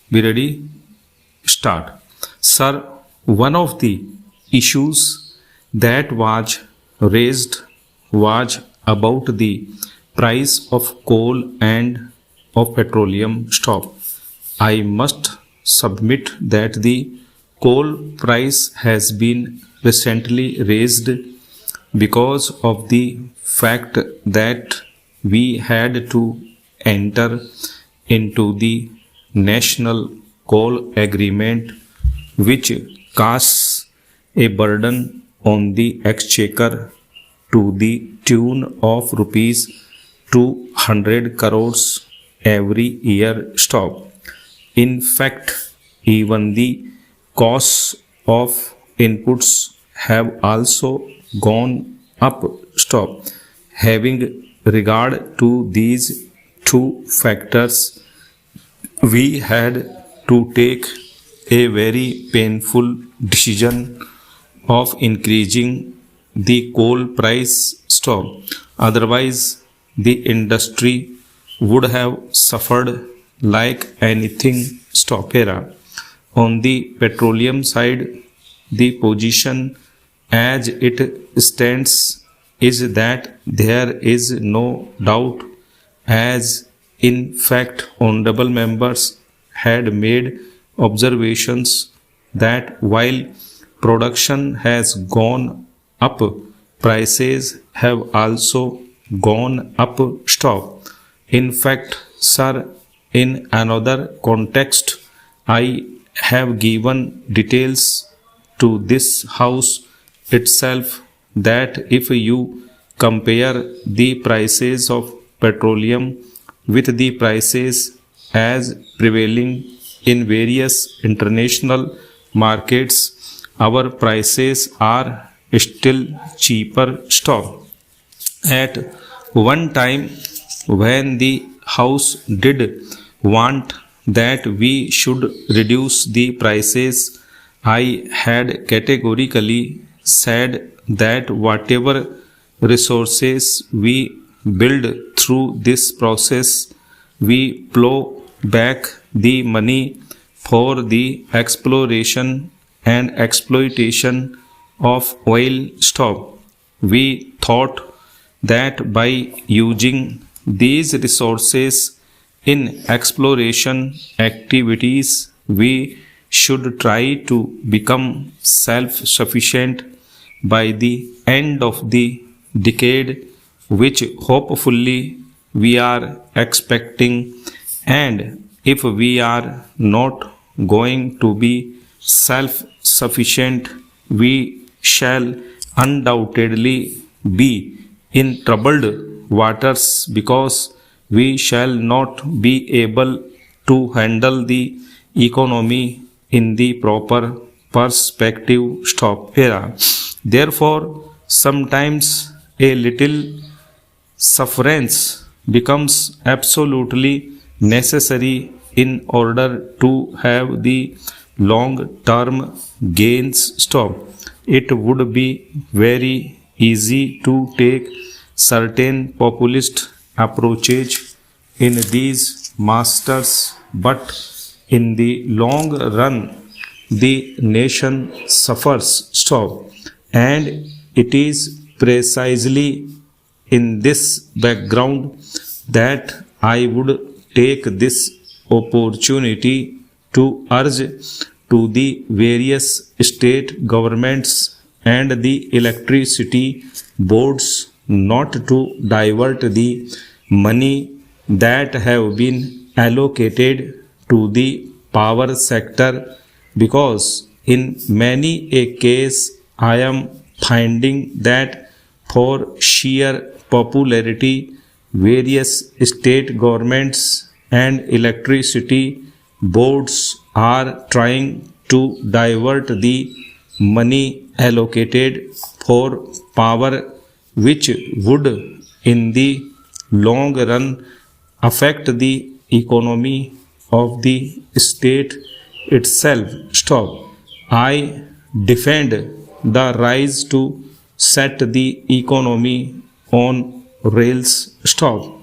Be ready? Start. Sir, one of the issues that was raised was about the price of coal and of petroleum stock. I must submit that the coal price has been recently raised because of the fact that we had to enter into the National Coal Agreement, which casts a burden on the exchequer to the tune of rupees 200 crores every year. Stop. In fact, even the costs of inputs have also gone up. Stop. Having regard to these two factors, we had to take a very painful decision of increasing the coal price. Stop. Otherwise, the industry would have suffered like anything. Stop. Here. On the petroleum side, the position as it stands is that there is no doubt, as in fact honorable members had made observations, that while production has gone up, prices have also gone up. Stop. In fact, sir, in another context, I have given details to this house itself that if you compare the prices of petroleum with the prices as prevailing in various international markets, our prices are still cheaper. Stop. At one time, when the house did want that we should reduce the prices, I had categorically said that whatever resources we build through this process, we plow back the money for the exploration and exploitation of oil. Stop. We thought that by using these resources in exploration activities, we should try to become self-sufficient by the end of the decade, which hopefully we are expecting. And if we are not going to be self-sufficient, we shall undoubtedly be in troubled waters, because we shall not be able to handle the economy in the proper perspective. Stop. Here. Therefore, sometimes a little sufferance becomes absolutely necessary in order to have the long-term gains. Stop. It would be very easy to take certain populist approaches in these masters, but in the long run, the nation suffers. Stop. And it is precisely in this background that I would take this opportunity to urge to the various state governments and the electricity boards not to divert the money that have been allocated to the power sector, because in many a case I am finding that for sheer popularity, various state governments and electricity boards are trying to divert the money allocated for power, which would in the long run affect the economy of the state itself. Stop. I defend the rise to set the economy on rails. Stop.